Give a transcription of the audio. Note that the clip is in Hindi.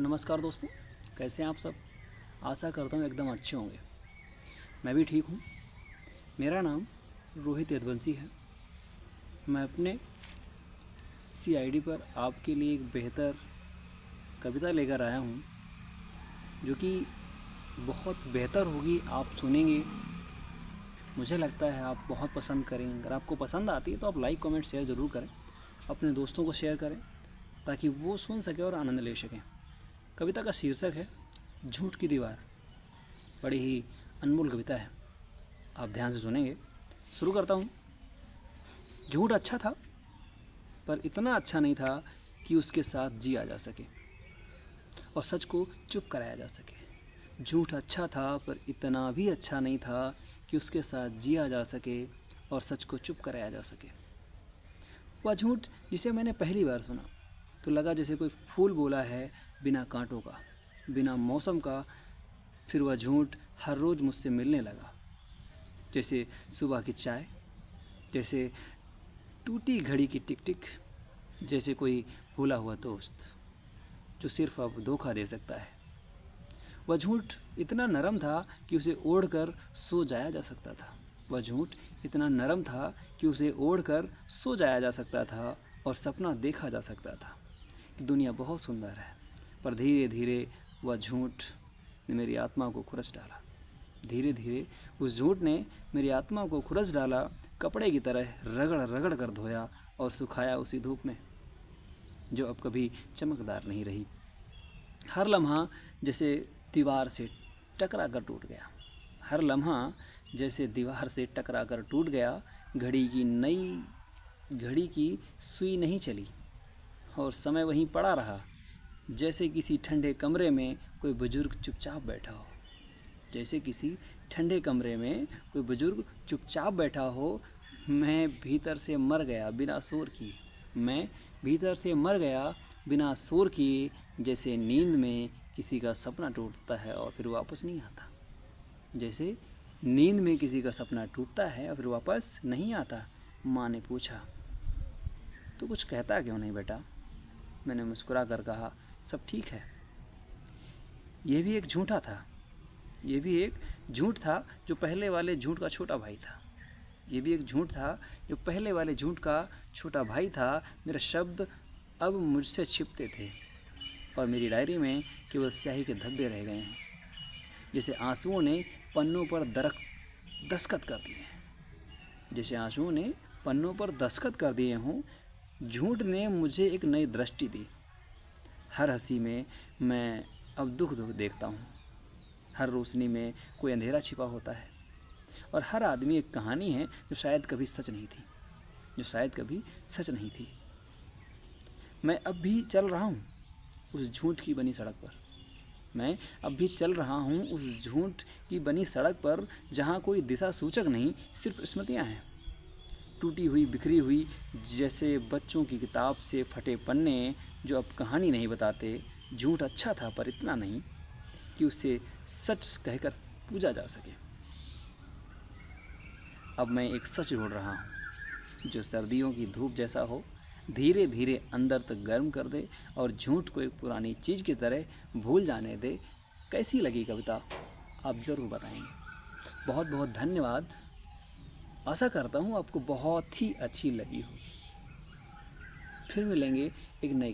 नमस्कार दोस्तों, कैसे हैं आप सब। आशा करता हूँ एकदम अच्छे होंगे। मैं भी ठीक हूँ। मेरा नाम रोहित यदुवंशी है। मैं अपने इसी आईडी पर आपके लिए एक बेहतर कविता लेकर आया हूँ, जो कि बहुत बेहतर होगी। आप सुनेंगे, मुझे लगता है आप बहुत पसंद करेंगे। अगर आपको पसंद आती है तो आप लाइक कमेंट शेयर ज़रूर करें, अपने दोस्तों को शेयर करें ताकि वो सुन सकें और आनंद ले सकें। कविता का शीर्षक है झूठ की दीवार। बड़ी ही अनमोल कविता है, आप ध्यान से सुनेंगे। शुरू करता हूँ। झूठ अच्छा था, पर इतना अच्छा नहीं था कि उसके साथ जिया जा सके और सच को चुप कराया जा सके। झूठ अच्छा था, पर इतना भी अच्छा नहीं था कि उसके साथ जिया जा सके और सच को चुप कराया जा सके। वह झूठ जिसे मैंने पहली बार सुना तो लगा जैसे कोई फूल बोला है, बिना कांटों का, बिना मौसम का। फिर वह झूठ हर रोज़ मुझसे मिलने लगा, जैसे सुबह की चाय, जैसे टूटी घड़ी की टिक टिक, जैसे कोई भूला हुआ दोस्त जो सिर्फ अब धोखा दे सकता है। वह झूठ इतना नरम था कि उसे ओढ़ कर सो जाया जा सकता था। वह झूठ इतना नरम था कि उसे ओढ़ कर सो जाया जा सकता था और सपना देखा जा सकता था कि दुनिया बहुत सुंदर है। पर धीरे धीरे वह झूठ ने मेरी आत्मा को खुरच डाला। धीरे धीरे उस झूठ ने मेरी आत्मा को खुरच डाला, कपड़े की तरह रगड़ रगड़ कर धोया और सुखाया उसी धूप में, जो अब कभी चमकदार नहीं रही। हर लम्हा जैसे दीवार से टकरा कर टूट गया। हर लम्हा जैसे दीवार से टकरा कर टूट गया। घड़ी की सुई नहीं चली और समय वहीं पड़ा रहा, जैसे किसी ठंडे कमरे में कोई बुजुर्ग चुपचाप बैठा हो। जैसे किसी ठंडे कमरे में कोई बुजुर्ग चुपचाप बैठा हो। मैं भीतर से मर गया बिना शोर किए। मैं भीतर से मर गया बिना शोर किए, जैसे नींद में किसी का सपना टूटता है और फिर वापस नहीं आता। जैसे नींद में किसी का सपना टूटता है और फिर वापस नहीं आता। माँ ने पूछा, तो कुछ कहता क्यों नहीं बेटा? मैंने मुस्कुरा कर कहा, सब ठीक है। यह भी एक झूठा था। ये भी एक झूठ था जो पहले वाले झूठ का छोटा भाई था। ये भी एक झूठ था जो पहले वाले झूठ का छोटा भाई था। मेरे शब्द अब मुझसे छिपते थे और मेरी डायरी में केवल स्याही के धब्बे रह गए हैं, जैसे आंसुओं ने पन्नों पर दस्तखत कर दिए हैं। जैसे आंसुओं ने पन्नों पर दस्तखत कर दिए हों। झूठ ने मुझे एक नई दृष्टि दी। हर हंसी में मैं अब दुख देखता हूँ। हर रोशनी में कोई अंधेरा छिपा होता है और हर आदमी एक कहानी है जो शायद कभी सच नहीं थी। मैं अब भी चल रहा हूँ उस झूठ की बनी सड़क पर। मैं अब भी चल रहा हूँ उस झूठ की बनी सड़क पर, जहाँ कोई दिशा सूचक नहीं, सिर्फ स्मृतियाँ हैं, टूटी हुई, बिखरी हुई, जैसे बच्चों की किताब से फटे पन्ने जो अब कहानी नहीं बताते। झूठ अच्छा था, पर इतना नहीं कि उसे सच कहकर पूजा जा सके। अब मैं एक सच ढूंढ रहा हूँ जो सर्दियों की धूप जैसा हो, धीरे धीरे अंदर तक गर्म कर दे और झूठ को एक पुरानी चीज़ की तरह भूल जाने दे। कैसी लगी कविता, आप ज़रूर बताएंगे। बहुत बहुत धन्यवाद। आशा करता हूँ आपको बहुत ही अच्छी लगी हो। फिर मिलेंगे एक नई